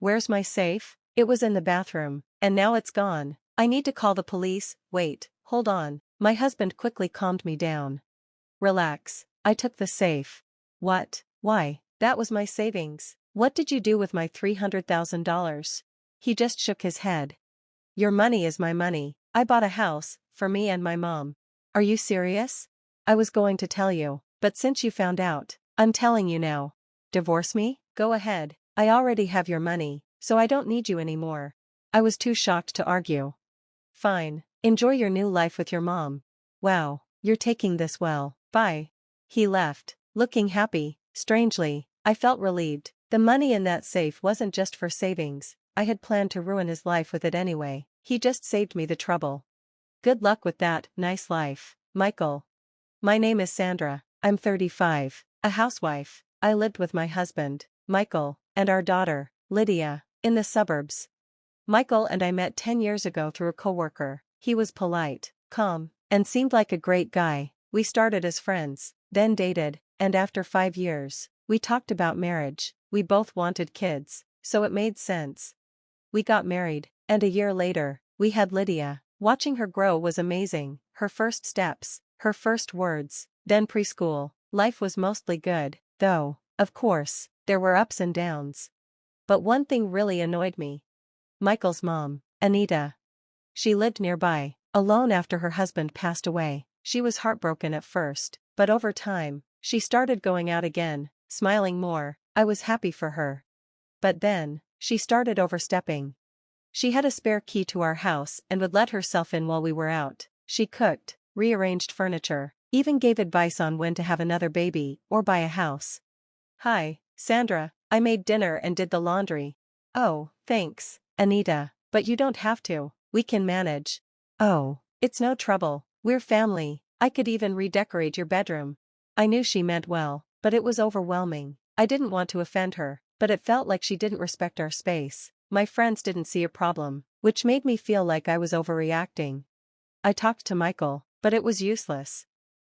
Where's my safe? It was in the bathroom, and now it's gone. I need to call the police. Wait, hold on. My husband quickly calmed me down. Relax. I took the safe. What? Why? That was my savings. What did you do with my $300,000? He just shook his head. Your money is my money. I bought a house, for me and my mom. Are you serious? I was going to tell you, but since you found out, I'm telling you now. Divorce me? Go ahead. I already have your money, so I don't need you anymore. I was too shocked to argue. Fine. Enjoy your new life with your mom. Wow, you're taking this well. Bye. He left, looking happy. Strangely, I felt relieved. The money in that safe wasn't just for savings. I had planned to ruin his life with it anyway. He just saved me the trouble. Good luck with that. Nice life, Michael. My name is Sandra. I'm 35, a housewife. I lived with my husband, Michael, and our daughter, Lydia, in the suburbs. Michael and I met 10 years ago through a coworker. He was polite, calm, and seemed like a great guy. We started as friends, then dated, and after 5 years, we talked about marriage. We both wanted kids, so it made sense. We got married, and a year later, we had Lydia. Watching her grow was amazing. Her first steps, her first words, then preschool. Life was mostly good, though, of course, there were ups and downs. But one thing really annoyed me. Michael's mom, Anita. She lived nearby, alone after her husband passed away. She was heartbroken at first, but over time, she started going out again, smiling more. I was happy for her. But then, she started overstepping. She had a spare key to our house and would let herself in while we were out. She cooked, rearranged furniture, even gave advice on when to have another baby or buy a house. Hi, Sandra, I made dinner and did the laundry. Oh, thanks, Anita, but you don't have to. We can manage. Oh, it's no trouble. We're family. I could even redecorate your bedroom. I knew she meant well, but it was overwhelming. I didn't want to offend her, but it felt like she didn't respect our space. My friends didn't see a problem, which made me feel like I was overreacting. I talked to Michael, but it was useless.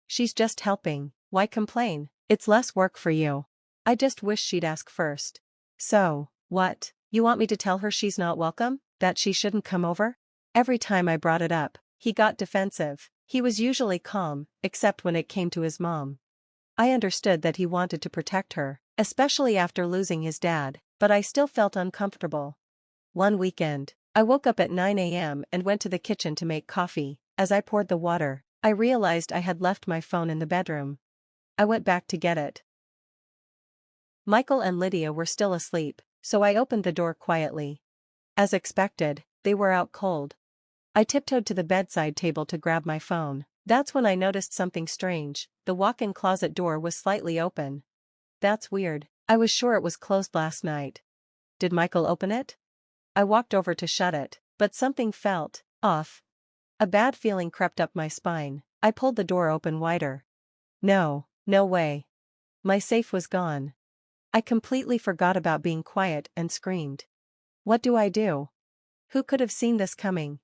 She's just helping. Why complain? It's less work for you. I just wish she'd ask first. So, what? You want me to tell her she's not welcome? That she shouldn't come over? Every time I brought it up, he got defensive. He was usually calm, except when it came to his mom. I understood that he wanted to protect her, especially after losing his dad, but I still felt uncomfortable. One weekend, I woke up at 9 a.m. and went to the kitchen to make coffee. As I poured the water, I realized I had left my phone in the bedroom. I went back to get it. Michael and Lydia were still asleep, so I opened the door quietly. As expected, they were out cold. I tiptoed to the bedside table to grab my phone. That's when I noticed something strange. The walk-in closet door was slightly open. That's weird. I was sure it was closed last night. Did Michael open it? I walked over to shut it, but something felt off. A bad feeling crept up my spine. I pulled the door open wider. No way. My safe was gone. I completely forgot about being quiet and screamed. What do I do? Who could have seen this coming?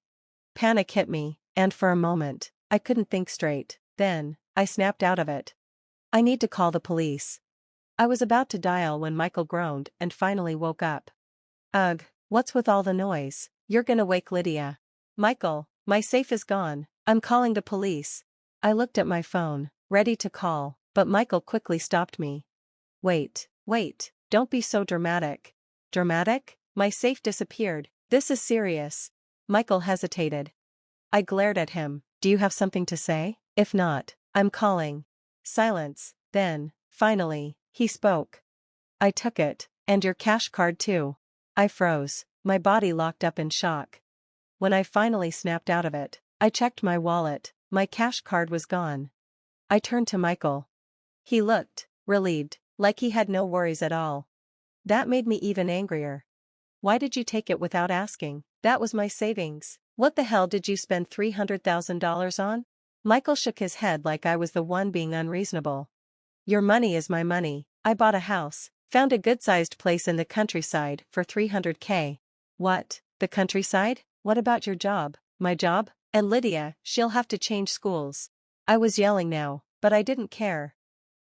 Panic hit me, and for a moment, I couldn't think straight. Then, I snapped out of it. I need to call the police. I was about to dial when Michael groaned and finally woke up. Ugh, what's with all the noise? You're gonna wake Lydia. Michael, my safe is gone. I'm calling the police. I looked at my phone, ready to call, but Michael quickly stopped me. Wait, don't be so dramatic. Dramatic? My safe disappeared. This is serious. Michael hesitated. I glared at him. Do you have something to say? If not, I'm calling. Silence. Then, finally, he spoke. I took it, and your cash card too. I froze, my body locked up in shock. When I finally snapped out of it, I checked my wallet. My cash card was gone. I turned to Michael. He looked relieved, like he had no worries at all. That made me even angrier. Why did you take it without asking? That was my savings. What the hell did you spend $300,000 on? Michael shook his head like I was the one being unreasonable. Your money is my money. I bought a house, found a good-sized place in the countryside for $300K. What? The countryside? What about your job? My job? And Lydia, she'll have to change schools. I was yelling now, but I didn't care.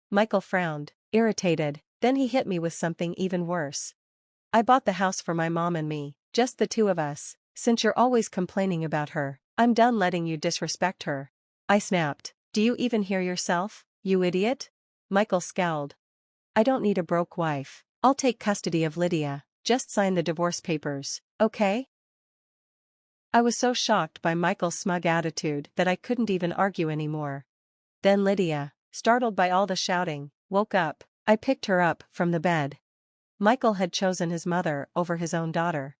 Michael frowned, irritated, then he hit me with something even worse. I bought the house for my mom and me, just the two of us. Since you're always complaining about her, I'm done letting you disrespect her. I snapped. Do you even hear yourself, you idiot? Michael scowled. I don't need a broke wife. I'll take custody of Lydia. Just sign the divorce papers, okay? I was so shocked by Michael's smug attitude that I couldn't even argue anymore. Then Lydia, startled by all the shouting, woke up. I picked her up from the bed. Michael had chosen his mother over his own daughter.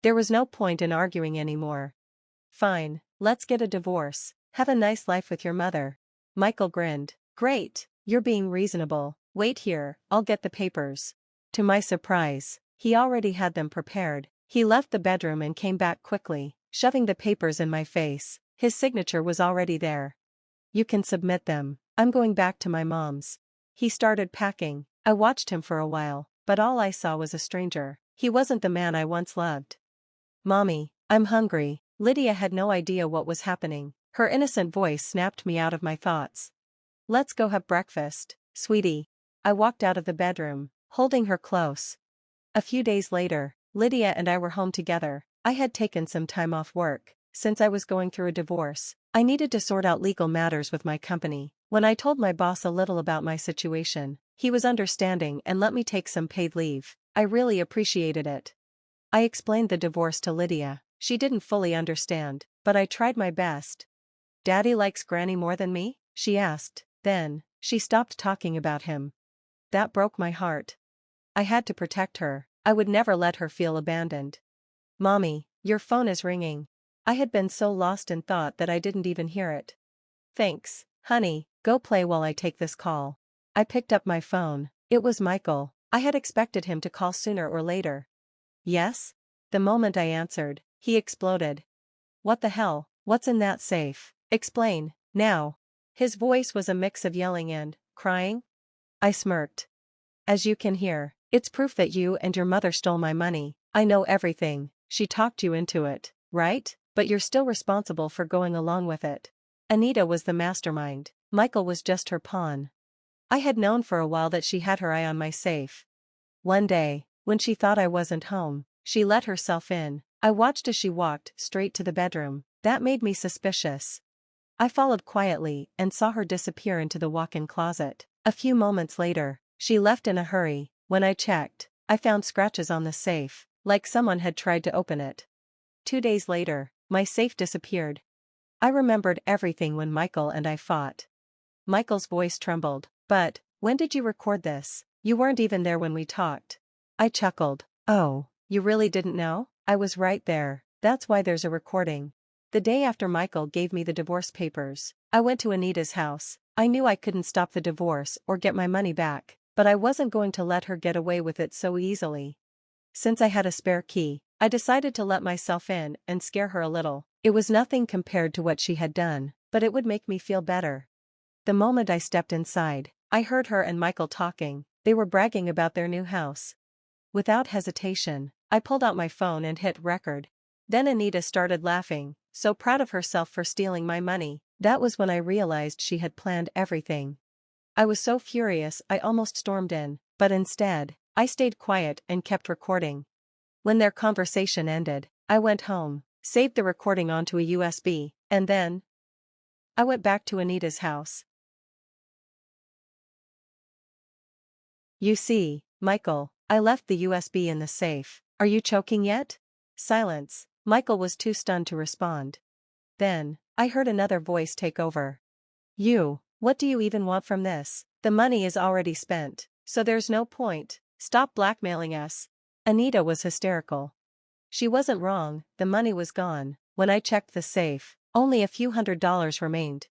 There was no point in arguing anymore. Fine, let's get a divorce. Have a nice life with your mother. Michael grinned. Great, you're being reasonable. Wait here, I'll get the papers. To my surprise, he already had them prepared. He left the bedroom and came back quickly, shoving the papers in my face. His signature was already there. You can submit them. I'm going back to my mom's. He started packing. I watched him for a while, but all I saw was a stranger. He wasn't the man I once loved. Mommy, I'm hungry. Lydia had no idea what was happening. Her innocent voice snapped me out of my thoughts. Let's go have breakfast, sweetie. I walked out of the bedroom, holding her close. A few days later, Lydia and I were home together. I had taken some time off work. Since I was going through a divorce, I needed to sort out legal matters with my company. When I told my boss a little about my situation, he was understanding and let me take some paid leave. I really appreciated it. I explained the divorce to Lydia. She didn't fully understand, but I tried my best. Daddy likes Granny more than me? She asked. Then, she stopped talking about him. That broke my heart. I had to protect her. I would never let her feel abandoned. Mommy, your phone is ringing. I had been so lost in thought that I didn't even hear it. Thanks, honey, go play while I take this call. I picked up my phone. It was Michael. I had expected him to call sooner or later. Yes? The moment I answered, he exploded. What the hell? What's in that safe? Explain, now. His voice was a mix of yelling and crying. I smirked. As you can hear, it's proof that you and your mother stole my money. I know everything. She talked you into it, right? But you're still responsible for going along with it. Anita was the mastermind. Michael was just her pawn. I had known for a while that she had her eye on my safe. One day, when she thought I wasn't home, she let herself in. I watched as she walked straight to the bedroom. That made me suspicious. I followed quietly and saw her disappear into the walk-in closet. A few moments later, she left in a hurry. When I checked, I found scratches on the safe, like someone had tried to open it. 2 days later, my safe disappeared. I remembered everything when Michael and I fought. Michael's voice trembled. But, when did you record this? You weren't even there when we talked. I chuckled. Oh, you really didn't know? I was right there. That's why there's a recording. The day after Michael gave me the divorce papers, I went to Anita's house. I knew I couldn't stop the divorce or get my money back, but I wasn't going to let her get away with it so easily. Since I had a spare key, I decided to let myself in and scare her a little. It was nothing compared to what she had done, but it would make me feel better. The moment I stepped inside, I heard her and Michael talking. They were bragging about their new house. Without hesitation, I pulled out my phone and hit record. Then Anita started laughing, so proud of herself for stealing my money. That was when I realized she had planned everything. I was so furious I almost stormed in, but instead, I stayed quiet and kept recording. When their conversation ended, I went home, saved the recording onto a USB, and then I went back to Anita's house. You see, Michael, I left the USB in the safe. Are you choking yet? Silence. Michael was too stunned to respond. Then, I heard another voice take over. What do you even want from this? The money is already spent, so there's no point. Stop blackmailing us. Anita was hysterical. She wasn't wrong, the money was gone. When I checked the safe, only a few $100s remained.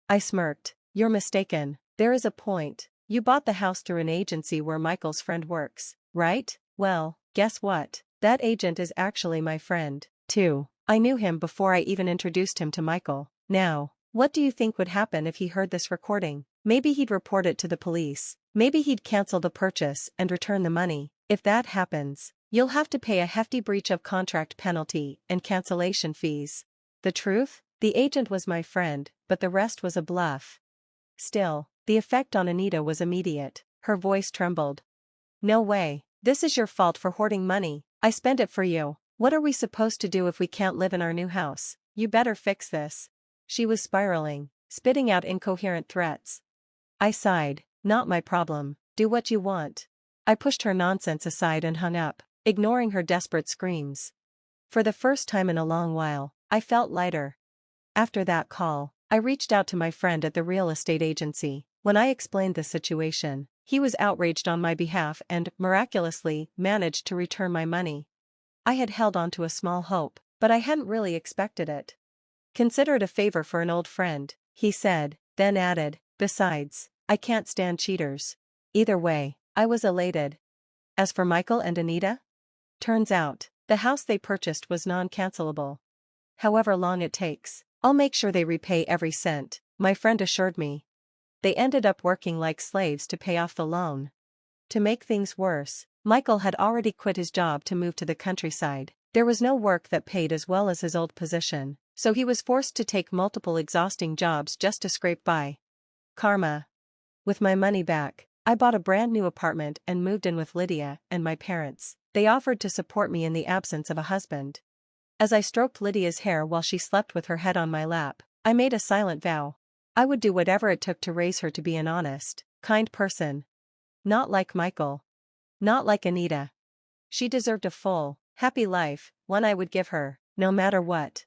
I smirked. You're mistaken. There is a point. You bought the house through an agency where Michael's friend works, right? Well, guess what? That agent is actually my friend, too. I knew him before I even introduced him to Michael. Now, what do you think would happen if he heard this recording? Maybe he'd report it to the police. Maybe he'd cancel the purchase and return the money. If that happens, you'll have to pay a hefty breach of contract penalty and cancellation fees. The truth? The agent was my friend, but the rest was a bluff. Still, the effect on Anita was immediate. Her voice trembled. No way. This is your fault for hoarding money. I spent it for you. What are we supposed to do if we can't live in our new house? You better fix this. She was spiraling, spitting out incoherent threats. I sighed. Not my problem. Do what you want. I pushed her nonsense aside and hung up, ignoring her desperate screams. For the first time in a long while, I felt lighter. After that call, I reached out to my friend at the real estate agency. When I explained the situation, he was outraged on my behalf and, miraculously, managed to return my money. I had held on to a small hope, but I hadn't really expected it. Consider it a favor for an old friend, he said, then added, besides, I can't stand cheaters. Either way, I was elated. As for Michael and Anita? Turns out, the house they purchased was non-cancelable. However long it takes, I'll make sure they repay every cent, my friend assured me. They ended up working like slaves to pay off the loan. To make things worse, Michael had already quit his job to move to the countryside. There was no work that paid as well as his old position, so he was forced to take multiple exhausting jobs just to scrape by. Karma. With my money back, I bought a brand new apartment and moved in with Lydia and my parents. They offered to support me in the absence of a husband. As I stroked Lydia's hair while she slept with her head on my lap, I made a silent vow. I would do whatever it took to raise her to be an honest, kind person. Not like Michael. Not like Anita. She deserved a full, happy life, one I would give her, no matter what.